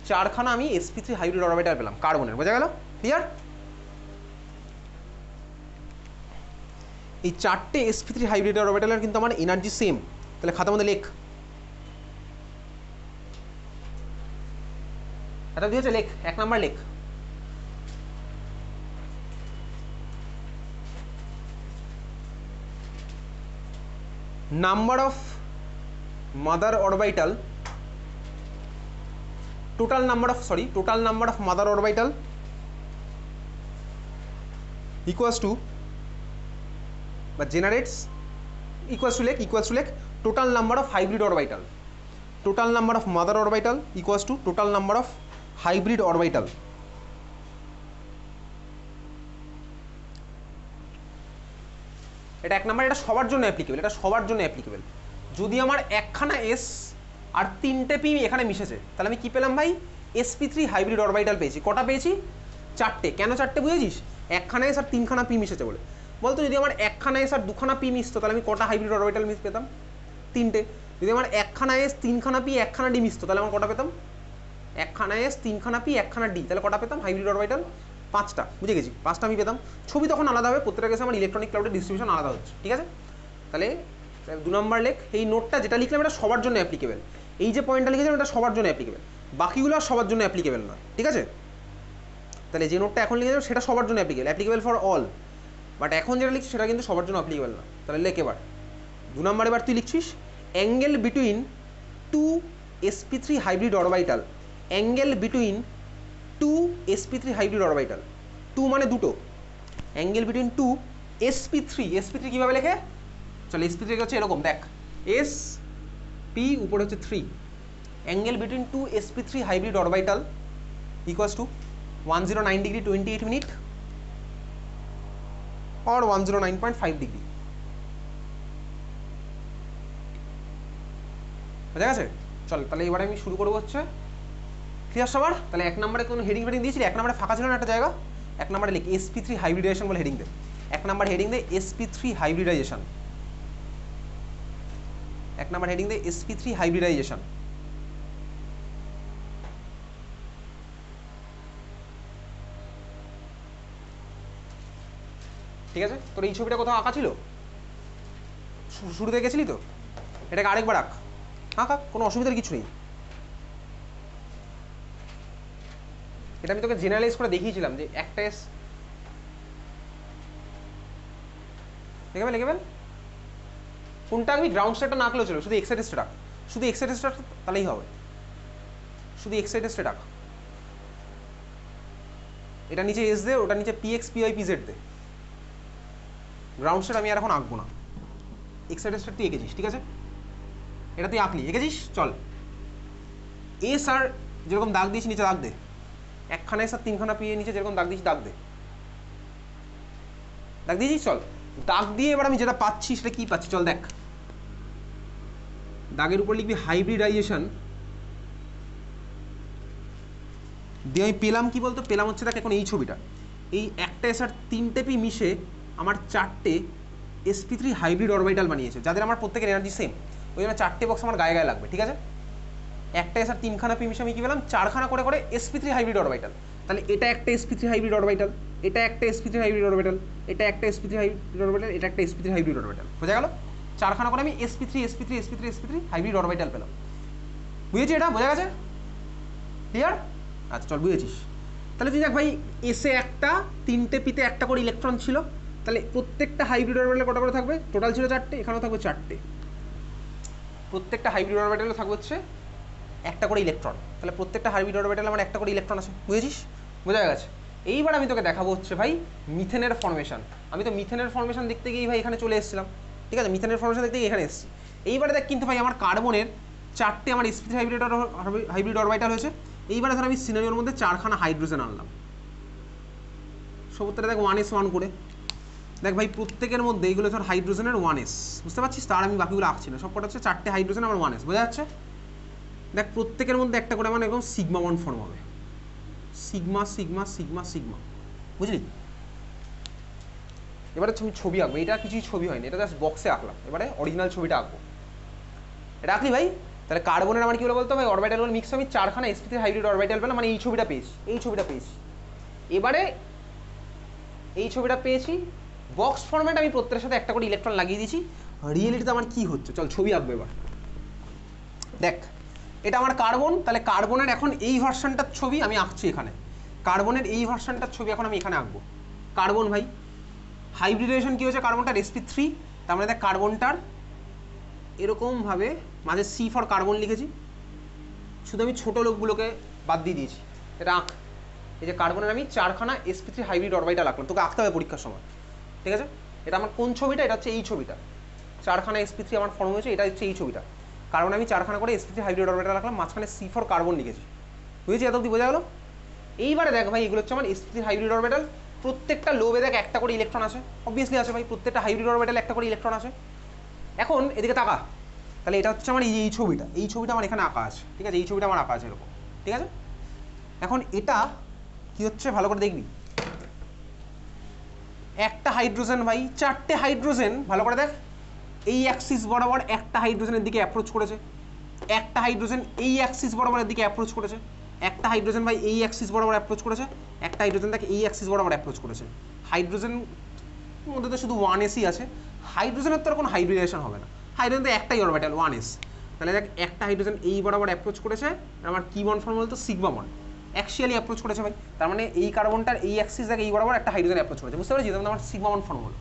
চারখানা আমি sp3 হাইব্রিড অরবিটাল পেলাম কার্বনের, বোঝা গেল? ক্লিয়ার? এই চারটে sp3 হাইব্রিড অরবিটালের কিন্তু আমার এনার্জি সেম। তাহলে খাতার মধ্যে লেখ, এটা দিয়েছে লেখ, 1 নাম্বার লেখ। Number of mother orbital, total number of mother orbital equals to বা জেনারেটস ইকুয়ালস টু লেখ total number of hybrid orbital, total number of mother orbital equals to total number of hybrid orbital. এটা 1 number, এটা সবার জন্য applicable, এটা সবার জন্য applicable. যদি আমার একখানা এস আর 3টে পি এখানে মিশেছে, তাহলে আমি কি পেলাম ভাই? sp3 হাইব্রিড অরবিটাল পেয়েছি। কটা পেয়েছি? 4টে। কেন 4টে বুঝেছিস? একখানা এস আর 3খানা পি মিশেছে বলে। বলতো যদি আমার একখানা এস আর 2খানা পি মিশতো, তাহলে আমি কটা হাইব্রিড অরবিটাল পেতাম? 3টে। যদি আমার একখানা এস 3খানা পি 1খানা ডি মিশতো, তাহলে আমার কটা পেতাম? একখানা এস 3খানা পি 1খানা ডি, তাহলে কটা পেতাম হাইব্রিড অরবিটাল? 5টা। বুঝে গেছি, 5টা আমি পেতাম। ছবি তখন আলাদা হবে, প্রত্যেকটা কেসে আমার ইলেকট্রনিক ক্লাউডের ডিস্ট্রিবিউশন আলাদা হচ্ছে, ঠিক আছে। তাহলে 2 নম্বর লেখ, এই নোটটা যেটা লিখলাম এটা সবার জন্য অ্যাপ্লিকেবল। এই যে পয়েন্টটা লিখেছিলাম এটা সবার জন্য অ্যাপ্লিকেবল, বাকিগুলো আর সবার জন্য অ্যাপ্লিকেবল নয়, ঠিক আছে। তাহলে যে নোটটা এখন লিখেছিলাম সেটা সবার জন্য অ্যাপ্লিকেবল ফর অল, বাট এখন যেটা লিখছি সেটা কিন্তু সবার জন্য অ্যাপ্লিকেবল না। তাহলে লেখ এবার 2 নম্বর, এবার তুই লিখছিস angle between 2 sp3 hybrid orbital, angle between 2 sp3 hybrid orbital, 2 মানে দুটো, অ্যাঙ্গেল বিটুইন 2 sp3 কীভাবে লেখে? চল sp3 হচ্ছে এরকম, দেখ এস পি উপরে হচ্ছে 3, angle between 2 sp3 hybrid orbital equals to 109 degree 28 minute or 109.5 degree. বোঝা গেছে? চল তাহলে এবারে আমি শুরু করবো হচ্ছে, ক্লিয়ার সবার? তাহলে 1 নম্বরে কোনো হেডিং দিয়েছিলি? 1 নম্বরে ফাঁকা ছিল না একটা জায়গা, 1 নম্বরে লিখ sp3 হাইব্রিডাইজেশন বলে হেডিং দে। 1 নম্বর হেডিং দে sp3 হাইব্রিডাইজেশন, 1 নম্বর হেডিং দে sp3 হাইব্রিডাইজেশন। ঠিক আছে, তোর এই ছবিটা কোথাও আঁকা ছিল? শুরুতে গেছিলি তো? এটাকে আরেকবার আঁক, আঁকা, কোনো অসুবিধার কিছু নেই। এটা আমি তোকে জেনারেলাইজ করে দেখিয়েছিলাম যে একটা এস দেখে কোনটা আমি গ্রাউন্ড স্টেটটা না আঁকলেও ছিল, শুধু এক্সাইটেড স্টেট আঁক, শুধু এক্সাইটেড স্টেট তাহলেই হবে, শুধু এক্সাইটেড স্টেট আঁক। এটা নিচে এস দে, ওটা নিচে পিএক্স পিওয়াই পিজেড দে। গ্রাউন্ড স্টেট আমি আর এখন আঁকবো না, এক্সাইটেড স্টেট তুই এঁকেছিস, ঠিক আছে, এটা তুই আঁকলি, এঁকেছিস। চল এস আর যেরকম দাগ দিয়েছি নিচে দাগ দে, একখানা এস আর 3খানা পি নিচে যেরকম দাগ দিয়েছি দাগ দে, দাগ দিয়েছিস। চল দাগ দিয়ে এবার আমি যেটা পাচ্ছি সেটা কি পাচ্ছি চল দেখ। দাগের উপর লিখবি হাইব্রিডাইজেশন, দিয়ে আমি পেলাম কি বলতো? পেলাম হচ্ছে দেখ এখন এই ছবিটা, এই একটা এস আর 3টে পি মিশে আমার 4টে sp3 হাইব্রিড অরবিটাল বানিয়েছে, যাদের আমার প্রত্যেকের এনার্জি সেম। ওই জন্য 4টে বক্স আমার গায়ে গায়ে লাগবে, ঠিক আছে। একটা এস আর 3খানা পি মিশে আমি কি পেলাম? 4খানা করে sp3 হাইব্রিড অরবিটাল। তাহলে এটা একটা sp3 হাইব্রিড অরবিটাল, এটা একটা sp3 হাইব্রিড অরবিটাল, এটা একটা sp3 হাইব্রিড অরবিটাল, এটা একটা sp3 হাইব্রিড অরবিটাল। বোঝা গেল? 4খানা করে আমি sp3 হাইব্রিড অরবিটাল পেলাম। বুঝেছি? এটা বোঝা গেছে? ক্লিয়ার? আচ্ছা চল বুঝেছিস। তাহলে তুই দেখ ভাই, এসে একটা, 3টে পিতে একটা করে ইলেকট্রন ছিল, তাহলে প্রত্যেকটা হাইব্রিড অরবিটালে কটা করে থাকবে? টোটাল ছিল 4টে, এখানেও থাকবে 4টে। প্রত্যেকটা হাইব্রিড অরবিটালে থাকবে হচ্ছে একটা করে ইলেকট্রন, তাহলে প্রত্যেকটা হাইব্রিড অরবিটালে আমার একটা করে ইলেকট্রন আছে। বুঝেছিস? বোঝা গেছে? এইবার আমি তোকে দেখাবো হচ্ছে ভাই মিথেনের ফর্মেশন। আমি তো মিথেনের ফর্মেশন দেখতে গিয়ে ভাই এখানে চলে এসেছিলাম, ঠিক আছে, মিথেনের ফর্মেশন দেখতে গিয়ে এখানে এসেছি। এইবারে দেখ কিন্তু ভাই আমার কার্বনের 4টে আমার sp3 হাইব্রিড অরবিটাল হয়েছে। এইবারে ধর আমি সিনারিওর মধ্যে 4খানা হাইড্রোজেন আনলাম, সবুজটা দেখ 1s1 করে। দেখ ভাই প্রত্যেকের মধ্যে এইগুলো ধর হাইড্রোজেনের 1s, বুঝতে পারছিস? তার আমি বাকিগুলো আঁকছি না, সব কটা হচ্ছে 4টে হাইড্রোজেন আমার 1s, বোঝা যাচ্ছে? দেখ প্রত্যেকের মধ্যে একটা করে মানে এরকম সিগমা বন্ড ফর্ম হবে, সিগমা সিগমা সিগমা সিগমা, বুঝলি? এবারে ছবি আঁকবো, এটা কিছুই ছবি হয়নি, এটা জাস্ট বক্সে আঁকলাম। এবারে অরিজিনাল ছবিটা আঁকবো। এটা আঁকলি ভাই, তাহলে কার্বনের আমার কি হলো বলতো ভাই, অরবিটাল মিক্স আমি 4খানা sp3 হাইব্রিড অরবিটাল পেলাম, মানে এই ছবিটা পেয়েছি, এই ছবিটা পেয়েছি। এবারে এই ছবিটা পেয়েছি, বক্স ফরম্যাট আমি প্রত্যেকের সাথে একটা করে ইলেকট্রন লাগিয়ে দিয়েছি। রিয়েলিটিতে আমার কি হচ্ছে, চল ছবি আঁকবো এবার। দেখ এটা আমার কার্বন, তাহলে কার্বনের এখন এই ভার্সনটার ছবি আমি আঁকছি এখানে। কার্বনের এই ভার্সনটার ছবি এখন আমি এখানে আঁকবো। কার্বন ভাই হাইব্রিডেশন কি হয়েছে, কার্বনটার sp3, তার মানে দেখ কার্বনটার এরকমভাবে মাঝে C ফর কার্বন লিখেছি, শুধু আমি ছোটো লোকগুলোকে বাদ দিয়ে দিয়েছি। এটা আঁক, এই যে কার্বনের আমি 4খানা sp3 হাইব্রিড অরবিটাল আঁকলাম, তোকে আঁকতে হবে পরীক্ষার সময়, ঠিক আছে? এটা আমার কোন ছবিটা, এটা হচ্ছে এই ছবিটা, 4খানা sp3 আমার ফর্ম হয়েছে, এটা হচ্ছে এই ছবিটা। কারণ আমি 4খানা করে sp3 হাইব্রিড অরবিটাল রাখলাম, মাঝখানে C ফর কার্বন লিখেছি, বুঝেছি? এত অব্দি বোঝা গেল? এইবারে দেখ ভাই এগুলো হচ্ছে আমার sp3 হাইব্রিড অরবিটাল, প্রত্যেকটা লোবে দেখ একটা করে ইলেকট্রন আছে, অবভিয়াসলি আছে ভাই, প্রত্যেকটা হাইব্রিড অরবিটাল একটা করে ইলেকট্রন আছে। এখন এদিকে তাকা, তাহলে এটা হচ্ছে আমার এই ছবিটা, এই ছবিটা আমার এখানে আঁকা আছে, ঠিক আছে? এই ছবিটা আমার আঁকা আছে এরকম, ঠিক আছে? এখন এটা কি হচ্ছে ভালো করে দেখবি, একটা হাইড্রোজেন ভাই 4টে হাইড্রোজেন, ভালো করে দেখ, এই অ্যাক্সিস বরাবর একটা হাইড্রোজেনের দিকে অ্যাপ্রোচ করেছে, একটা হাইড্রোজেন এই অ্যাক্সিস বরাবরের দিকে অ্যাপ্রোচ করেছে, একটা হাইড্রোজেন ভাই এই অ্যাক্সিস বরাবর অ্যাপ্রোচ করেছে, একটা হাইড্রোজেন দেখ এই অ্যাক্সিস বরাবর অ্যাপ্রোচ করেছে। হাইড্রোজেন মধ্যে তো শুধু 1sই আছে, হাইড্রোজেনের তো আর কোনো হাইব্রিডেশন হবে না, হাইড্রোজেন তো একটাই অরবিটাল 1s। তাহলে দেখ একটা হাইড্রোজেন এই বরাবর অ্যাপ্রোচ করেছে, আমার কি বন্ড ফর্ম বলতো, সিগমা বন্ড, অ্যাকচুয়ালি অ্যাপ্রোচ করেছে ভাই। তার মানে এই কার্বনটার এই অ্যাক্সিস দেখ এই বরাবর একটা হাইড্রোজেন অ্যাপ্রোচ করেছে, বুঝতে পারছি? যেমন আমার সিগমা বন্ড ফর্ম হলো,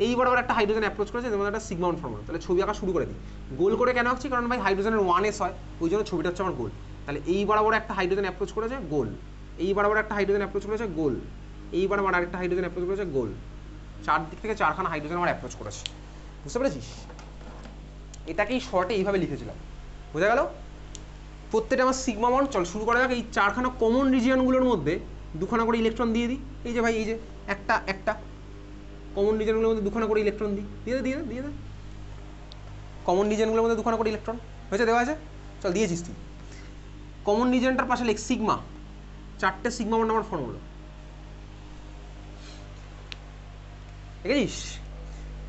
এই বরাবর একটা হাইড্রোজেন অ্যাপ্রোচ করেছে, যেমন একটা সিগমা বন্ড ফর্ম হলো। তাহলে ছবি আঁকা শুরু করে দিই। গোল করে কেন আঁকছি, কারণ ভাই হাইড্রোজেনের 1s হয়, ওই জন্য ছবিটা হচ্ছে আমার গোল। তাহলে এই বরাবর একটা হাইড্রোজেন অ্যাপ্রোচ করেছে, গোল, এই বরাবর একটা হাইড্রোজেন অ্যাপ্রোচ করেছে, গোল, এই বরাবর আরেকটা হাইড্রোজেন অ্যাপ্রোচ করেছে, গোল। চারদিক থেকে 4খানা হাইড্রোজেন আমার অ্যাপ্রোচ করেছে, বুঝতে পেরেছিস? এটাকেই শর্টে এইভাবে লিখেছিলাম, বোঝা গেল? প্রত্যেকটা আমার সিগমা বন্ড। চল শুরু করা যাক। এই 4খানা কমন রিজিয়নগুলোর মধ্যে 2খানা করে ইলেকট্রন দিয়ে দিই। এই যে ভাই এই যে একটা কমন রিজিয়নগুলোর মধ্যে 2খানা করে ইলেকট্রন দিই, দিয়ে দে কমন রিজিয়নগুলোর মধ্যে 2খানা করে ইলেকট্রন হয়েছে, দেওয়া আছে, চল দিয়েছিস তুই। কমন রিজিয়নটার পাশে লেখ সিগমা, 4টে সিগমা বন্ড আমার ফর্ম হলো, দেখেছিস?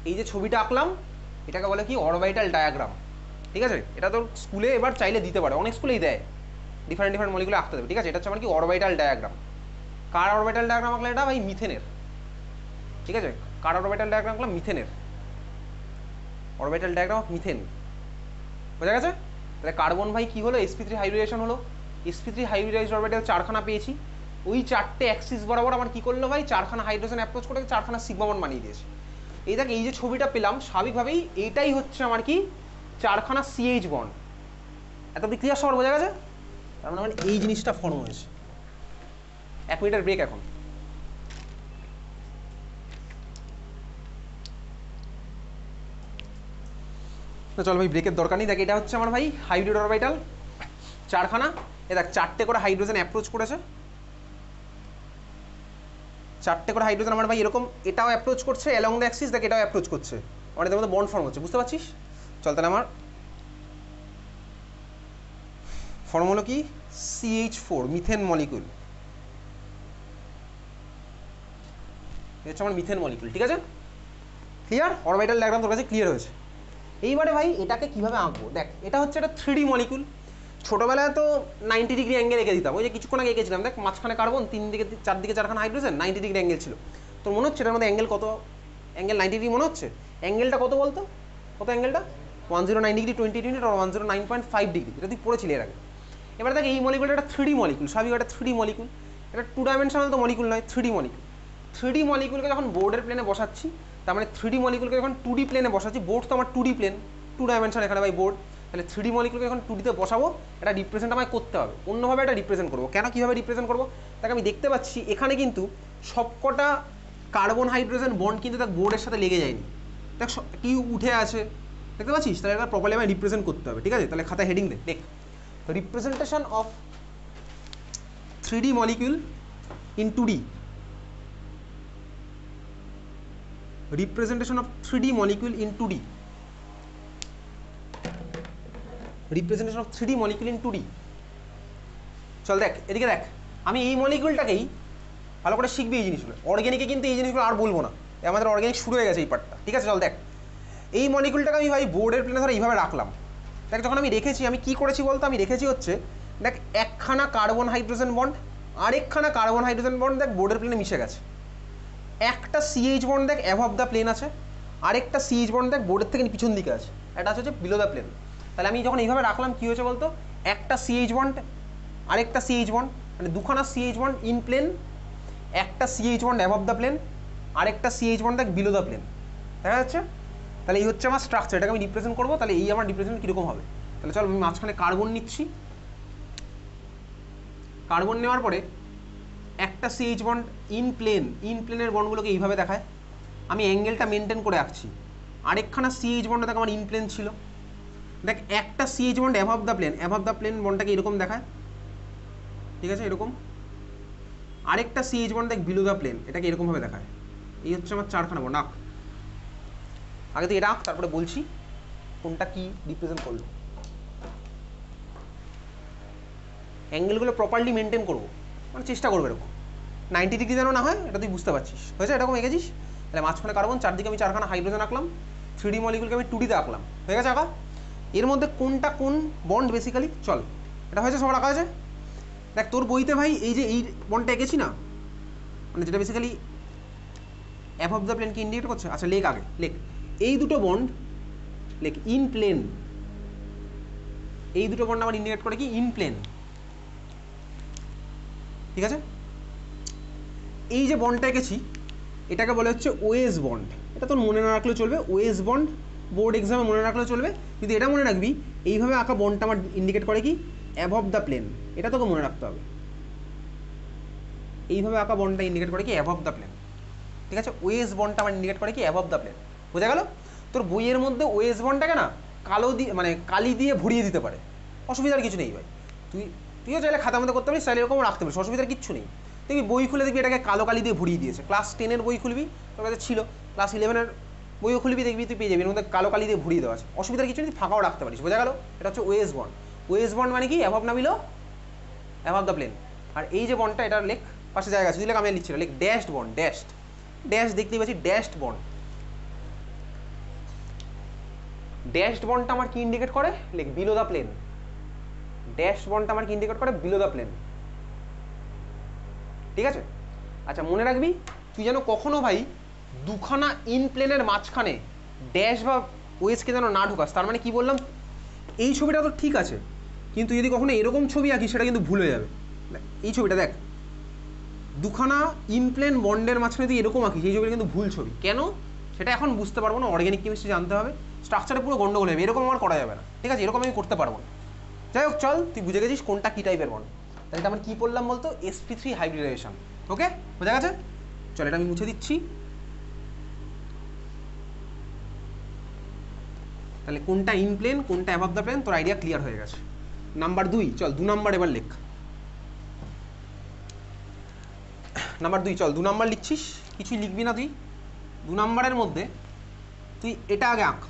এই যে ছবিটা আঁকলাম এটাকে বলে কি, অরবিটাল ডায়াগ্রাম, ঠিক আছে? এটা তোর স্কুলে এবার চাইলে দিতে পারে, অনেক স্কুলেই দেয়, ডিফারেন্ট মলিকুলে আঁকতে দেবে, ঠিক আছে? এটা হচ্ছে আমার কি অরবিটাল ডায়াগ্রাম। কার অরবিটাল ডায়াগ্রাম আঁকলে এটা ভাই, মিথেনের, ঠিক আছে? কার অরবিটাল ডায়াগ্রাম আঁকলাম, মিথেনের অরবিটাল ডায়াগ্রাম অফ মিথেন, বোঝা গেছে? তাহলে কার্বন ভাই কি হলো, sp3 হাইব্রিডেশন হলো, sp3 হাইব্রিডাইজড অরবিটাল 4খানা পেয়েছি, ওই 4টে অ্যাক্সিস বরাবর আমার কি করলো ভাই, 4খানা হাইড্রোজেন অ্যাপ্রোচ করে 4খানা সিগমা বন্ড বানিয়ে দিয়েছে। এই দেখ এই যে ছবিটা পেলাম, স্বাভাবিকভাবেই এইটাই হচ্ছে আমার কি, 4খানা CH বন্ড। এত ক্লিয়ার সবার বোঝা গেছে? তার মানে আমার এই জিনিসটা ফর্ম হয়েছে। 1 মিনিটের ব্রেক এখন। চল ভাই ব্রেকের দরকার নেই। দেখ এটা হচ্ছে আমার ভাই হাইব্রিড অরবিটাল 4খানা, এ দেখ 4টে করে হাইড্রোজেন অ্যাপ্রোচ করেছে, 4টে করে হাইড্রোজেন আমার ভাই এরকম, এটাও অ্যাপ্রোচ করছে অ্যালং দ্য অ্যাক্সিস, দেখ এটাও অ্যাপ্রোচ করছে, আমার এদের মধ্যে বন্ড ফর্ম হচ্ছে, বুঝতে পারছিস? চল তাহলে আমার ফর্ম হলো কি, CH4 মিথেন মলিকুল, এটা হচ্ছে আমার মিথেন মলিকুল, ঠিক আছে? ক্লিয়ার? অরবিটাল ডায়াগ্রাম তোর কাছে ক্লিয়ার হয়েছে। এইবারে ভাই এটাকে কিভাবে আঁকবো, দেখ এটা হচ্ছে একটা 3D মলিকুল। ছোটোবেলায় তো 90 ডিগ্রি অ্যাঙ্গেল এঁকে দিতাম, ওই যে কিছুক্ষণ আগে এঁকেছিলাম, দেখ মাঝখানে কার্বন, 3 দিকে 4 দিকে 4খানা হাইড্রোজেন, 90 ডিগ্রি অ্যাঙ্গেল ছিল। তোর মনে হচ্ছে এটার মধ্যে অ্যাঙ্গেল কত, অ্যাঙ্গেল 90 ডিগ্রি মনে হচ্ছে? অ্যাঙ্গেলটা কত বলতো, কত অ্যাঙ্গেলটা? 109 ডিগ্রি 20 ইউনিট আর 109.5 ডিগ্রি, এটা তুই পড়েছিলি এর আগে। এবার দেখ এই মলিকুলটা একটা 3D মলিকুল, স্বাভাবিক একটা 3D মলিকুল, এটা 2 ডাইমেনশনাল তো মলিকুল নয়, 3D মলিকুল। 3D মলিকুলকে যখন বোর্ডের প্লেনে বসাচ্ছি, তার মানে 3D মলিকুলকে যখন 2D প্লেনে বসাচ্ছি, বোর্ড তো আমার 2D প্লেন, 2 ডাইমেনশন এখানে ভাই বোর্ড, তাহলে 3D মলিকুলকে যখন 2D তে বসাবো এটা রিপ্রেজেন্ট আমায় করতে হবে, অন্যভাবে এটা রিপ্রেজেন্ট করবো। কেন কীভাবে রিপ্রেজেন্ট করবো? তাকে আমি দেখতে পাচ্ছি এখানে কিন্তু সবকটা কার্বন হাইড্রোজেন বন্ড কিন্তু তার বোর্ডের সাথে লেগে যায়নি, দেখ কি উঠে আছে দেখতে পাচ্ছিস। তাহলে এটা প্রপারলি আমায় রিপ্রেজেন্ট করতে হবে, ঠিক আছে? তাহলে খাতায় হেডিং দে, দেখ representation of 3D molecule in 2D, representation of 3D molecule in 2D, representation of 3D molecule in 2D। চল দেখ এদিকে, দেখ আমি এই মলিকিউলটাকেই ভালো করে শিখবি এই জিনিসগুলো। অর্গ্যানিকে কিন্তু এই জিনিসগুলো আর বলবো না, আমাদের অর্গ্যানিক শুরু হয়ে গেছে এই পার্টটা, ঠিক আছে? চল দেখ এই মলিকিউলটাকে আমি ভাই বোর্ডের প্লেনে ধরে এইভাবে রাখলাম। দেখ যখন আমি রেখেছি আমি কি করেছি বলতো, আমি রেখেছি হচ্ছে দেখ একখানা কার্বন হাইড্রোজেন বন্ড আরেকখানা কার্বন হাইড্রোজেন বন্ড দেখ বোর্ডের প্লেনে মিশে গেছে, একটা সিএইচ বন্ড দেখ অ্যাবভ দ্য প্লেন আছে, আরেকটা সিএইচ বন্ড দেখ বোর্ডের থেকে পিছন দিকে আছে, এটা হচ্ছে বিলো দ্য প্লেন। তাহলে আমি যখন এইভাবে রাখলাম কি হয়েছে বলতো, একটা সিএইচ বন্ড আরেকটা সিএইচ বন্ড, মানে দুখানা সিএইচ বন্ড ইন প্লেন, একটা CH bond above the plane, আরেকটা সিএইচ বন্ড দেখ বিলো দ্য প্লেন, দেখা যাচ্ছে? তাহলে এই হচ্ছে আমার স্ট্রাকচার, এটাকে আমি রিপ্রেজেন্ট করবো। তাহলে এই আমার রিপ্রেজেন্ট কীরকম হবে? তাহলে চল আমি মাঝখানে কার্বন নিচ্ছি, কার্বন নেওয়ার পরে একটা সিএইচ বন্ড ইন প্লেনের বন্ডগুলোকে এইভাবে দেখায়, আমি অ্যাঙ্গেলটা মেনটেন করে রাখছি। আরেকখানা সিএইচ বন্ড দেখ আমার ইন প্লেন ছিল, দেখ একটা CH bond above the plane বন্ডটাকে এরকম দেখায়, ঠিক আছে? এরকম। আরেকটা সিএইচ বন্ড দেখ বিলো দ্য প্লেন, এটাকে এরকমভাবে দেখায়। এই হচ্ছে আমার চারখানা বন্ড। আঁক আগে থেকে এটা আঁক, তারপরে বলছি কোনটা কি রিপ্রেজেন্ট করলো। অ্যাঙ্গেলগুলো প্রপারলি মেনটেন করবো, মানে চেষ্টা করবো এরকম 90 ডিগ্রি যেন না হয়, এটা তুই বুঝতে পারছিস। হয়েছে? এরকম এঁকেছিস। তাহলে মাঝখানে কার্বন, চারদিকে আমি চারখানা হাইড্রোজেন আঁকলাম, 3D মলিকুলকে আমি 2D তে আঁকলাম, হয়ে গেছে আঁকা? এর মধ্যে কোনটা কোন বন্ড বেসিক্যালি, চল এটা হয়েছে, সবার আঁকা আছে। দেখ তোর বইতে ভাই এই যে এই বন্ডটা এঁকেছি না, মানে যেটা বেসিক্যালি অ্যাবভ দ্য প্লেনকে ইন্ডিকেট করছে। আচ্ছা লেখ আগে, লেখ এই দুটো বন্ড, লেখ ইন প্লেন, এই দুটো বন্ড আমার ইন্ডিকেট করে কি ইন প্লেন, ঠিক আছে? এই যে বন্ডটা এঁকেছি এটাকে বলে হচ্ছে ওএস বন্ড। এটা তোর মনে না রাখলেও চলবে, ওএস বন্ড বোর্ড এক্সামে মনে রাখলেও চলবে, কিন্তু এটা মনে রাখবি এইভাবে আঁকা বন্ডটা আমার ইন্ডিকেট করে কি অ্যাবভ দ্য প্লেন, এটা তোকে মনে রাখতে হবে। এইভাবে আঁকা বন্ডটা ইন্ডিকেট করে কি অ্যাবভ দ্য প্লেন, ঠিক আছে? ওএস বন্ডটা আমার ইন্ডিকেট করে কি অ্যাবভ দ্য প্লেন, বোঝা গেল? তোর বইয়ের মধ্যে ওএস বন্ডটাকে না কালো দিয়ে মানে কালি দিয়ে ভরিয়ে দিতে পারে, অসুবিধার কিছু নেই ভাই। তুইও চাইলে খাতার মধ্যে করতে পারিস, চাইলে এরকম রাখতে পারিস, অসুবিধার কিচ্ছু নেই। দেখবি বই খুলে দেখবি এটাকে কালো কালি দিয়ে ভরিয়ে দিয়েছে। ক্লাস 10-এর বই খুলবি, তোর কাছে ছিল, ক্লাস 11-এর বইও খুলবি, দেখবি তুই পেয়ে যাবি এর মধ্যে কালো কালি দিয়ে ভরিয়ে দেওয়া আছে, অসুবিধার কিছু নেই, ফাঁকাও রাখতে পারিস, বোঝা গেল? এটা হচ্ছে ওএস বন্ড। ওএস বন্ড মানে কি অ্যাবভ না বিলো, অ্যাবভ দ্য প্লেন। আর এই যে বন্ডটা এটা লেখ পাশে জায়গা আছে, তুই লেখ, আমি লিখছি না, লেখ ড্যাশড বন্ড, ড্যাশড, ড্যাশ দেখতেই পাচ্ছি ড্যাশড বন্ড। ড্যাশড বন্ডটা আমার কি ইন্ডিকেট করে, লেখ বিলো দ্য প্লেন। ড্যাশ বন্ডটা আমার কি ইন্ডিকেট করে বিলো দ্য প্লেন, ঠিক আছে? আচ্ছা মনে রাখবি তুই যেন কখনো ভাই দুখানা ইন প্লেনের মাঝখানে ড্যাশ বা ওয়েসকে যেন না ঢোকাস। তার মানে কি বললাম, এই ছবিটা তো ঠিক আছে, কিন্তু যদি কখনো এরকম ছবি আঁকি সেটা কিন্তু ভুল হয়ে যাবে। এই ছবিটা দেখ, দুখানা ইন প্লেন বন্ডের মাঝখানে তুই এরকম আঁকিস, এই ছবিটা কিন্তু ভুল ছবি। কেন সেটা এখন বুঝতে পারবো না, অর্গ্যানিক কেমিস্ট্রি জানতে হবে, স্ট্রাকচারে পুরো গন্ডগোল হবে, এরকম আমার করা যাবে না, ঠিক আছে? এরকম আমি করতে পারবো না। যাই হোক চল, তুই বুঝে গেছিস কোনটা কী টাইপের বন্ড। তাহলে এটা আমরা কী পড়লাম বলতো, sp3 হাইব্রিডাইজেশন। ওকে, বোঝা গেছে? চল এটা আমি মুছে দিচ্ছি। তাহলে কোনটা ইন প্লেন কোনটা অ্যাবভ দ্য প্লেন তোর আইডিয়া ক্লিয়ার হয়ে গেছে। নাম্বার 2, চল 2 নাম্বার এবার লেখ। নাম্বার 2, চল 2 নাম্বার লিখছিস, কিছুই লিখবি না তুই। 2 নাম্বারের মধ্যে তুই এটা আগে আঁক,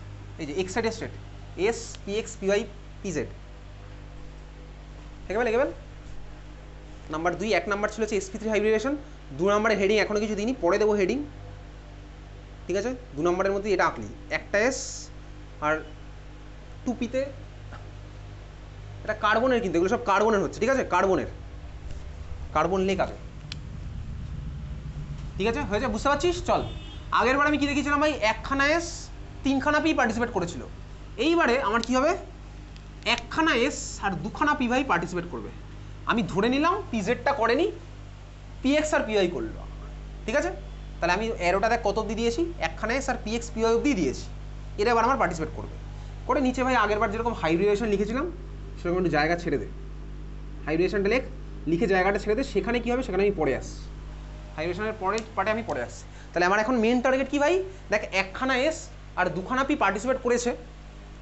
এই যে excited state S P X P Y P Z, একেবারে একেবারে। নাম্বার 2, 1 নাম্বার ছিল হচ্ছে sp3 হাইব্রিডেশন। 2 নাম্বারের হেডিং এখনো কিছু দিইনি, পরে দেবো হেডিং, ঠিক আছে? 2 নাম্বারের মধ্যে এটা আঁকলি, একটা এস আর 2p-তে এটা কার্বনের, কিন্তু এগুলো সব কার্বনের হচ্ছে, ঠিক আছে? কার্বন লেখ আগে, ঠিক আছে? হয়েছে, বুঝতে পারছিস? চল আগের বার আমি কি দেখেছিলাম ভাই, একখানা এস 3খানা পি পার্টিসিপেট করেছিল। এইবারে আমার কি হবে, একখানা এস আর 2খানা পি ভাই পার্টিসিপেট করবে। আমি ধরে নিলাম পিজেডটা করেনি, পিএক্স আর পিওয়াই করলো, ঠিক আছে? তাহলে আমি অ্যারোটা দেখ কত অব্দি দিয়েছি, একখানা এস আর পিএক্স পিওয়াই অব্দি দিয়েছি, এরা এবার আমার পার্টিসিপেট করবে। করে নিচে ভাই আগের বার যেরকম হাইব্রিডেশন লিখেছিলাম সেরকম একটু জায়গা ছেড়ে দে, হাইব্রিডেশনটা লিখে জায়গাটা ছেড়ে দে, সেখানে কী হবে সেখানে আমি পড়ে আসছি, হাইব্রিডেশনের পরের পার্টে আমি পড়ে আসছি। তাহলে আমার এখন মেন টার্গেট কি ভাই, দেখ একখানা এস আর দুখানা পি পার্টিসিপেট করেছে,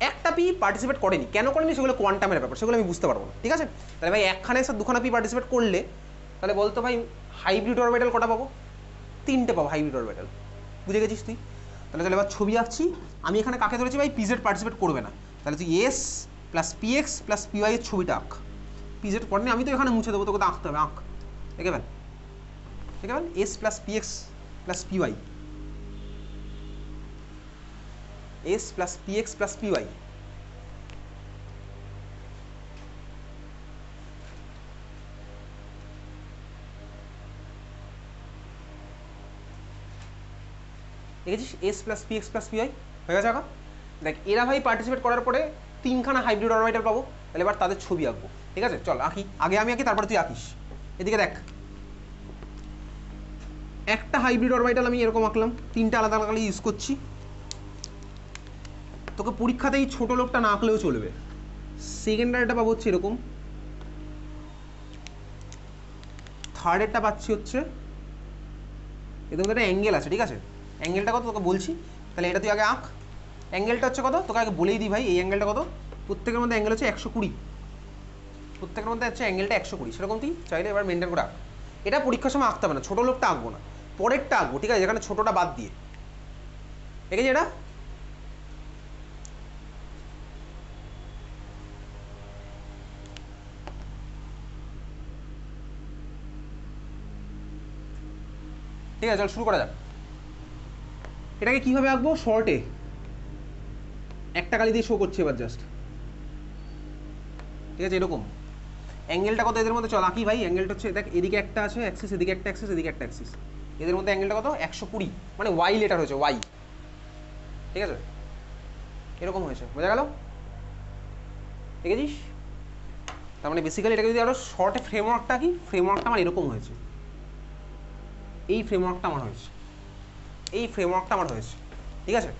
একটা পি পার্টিসিপেট করেনি, কেন করেনি সেগুলো কোয়ান্টামের ব্যাপার, সেগুলো আমি বুঝতে পারবো না, ঠিক আছে। তাহলে ভাই একখানা এস আর দুখানা পি পার্টিসিপেট করলে তাহলে বলতো ভাই হাইব্রিড অরবিটাল কটা পাবো, 3টে পাবো হাইব্রিড অরবিটাল, বুঝে গেছিস তুই। তাহলে চলে এবার ছবি আঁকছি, আমি এখানে কাকে ধরেছি ভাই, পিজেড পার্টিসিপেট করবে না, তাহলে তুই S plus P X plus PY এর ছবিটা আঁক, পিজেড পড়নি আমি তো এখানে মুছে দেবো, তোকে তো আঁকতে হবে, আঁক দেখে ফেল S plus P X plus P Y, S plus P X plus P Y, দেখেছিস S plus P X plus P Y হয়ে গেছে। আঁকা দেখ এরা ভাই পার্টিসিপেট করার পরে 3খানা হাইব্রিড অরবিটাল পাবো, তাহলে এবার তাদের ছবি আঁকবো, ঠিক আছে। চল আঁকি, আগে আমি আঁকি তারপরে তুই আঁকিস। এদিকে দেখ একটা হাইব্রিড অরবিটাল আমি এরকম আঁকলাম, 3টে আলাদা আলাদা ইউজ করছি, তোকে পরীক্ষাতে এই ছোটো লোকটা না আঁকলেও চলবে। সেকেন্ডারটা পাবো হচ্ছে এরকম, থার্ডেরটা পাচ্ছি হচ্ছে এদের মধ্যে একটা অ্যাঙ্গেল আছে, ঠিক আছে। অ্যাঙ্গেলটা কত তোকে বলছি, তাহলে এটা তুই আগে আঁক। অ্যাঙ্গেলটা হচ্ছে কত তোকে আগে বলেই দিই ভাই, এই অ্যাঙ্গেলটা কত, প্রত্যেকের মধ্যে অ্যাঙ্গেল হচ্ছে 120, প্রত্যেকের মধ্যে হচ্ছে অ্যাঙ্গেলটা 120, সেরকম তুই চাইলে এবার মেনটেন করে আঁক। এটা পরীক্ষার সময় আঁকতে হবে না, ছোটো লোকটা আঁকবো না, পরেরটা আঁকবো, ঠিক আছে, যেখানে ছোটোটা বাদ দিয়ে, দেখেছি এটা। ঠিক আছে চল শুরু করা যাক। এটাকে কীভাবে আঁকবো, শর্টে একটা কালি দিয়ে শো করছে এবার জাস্ট, ঠিক আছে। এরকম অ্যাঙ্গেলটা কত এদের মধ্যে, চল আঁকি ভাই। অ্যাঙ্গেলটা হচ্ছে দেখ এদিকে একটা আছে অ্যাক্সিস, এদিকে একটা অ্যাক্সিস, এদিকে একটা অ্যাক্সিস, এদের মধ্যে অ্যাঙ্গেলটা কত 120, মানে ওয়াই লেটার হয়েছে ওয়াই, ঠিক আছে, এরকম হয়েছে, বোঝা গেল, দেখেছিস। তার মানে বেসিক্যালি এটাকে যদি আরও শর্টে ফ্রেমওয়ার্কটা কি, ফ্রেমওয়ার্কটা আমার এরকম হয়েছে, এই ফ্রেমওয়ার্কটা আমার হয়েছে, এই ফ্রেমওয়ার্কটা আমার হয়েছে, ঠিক আছে।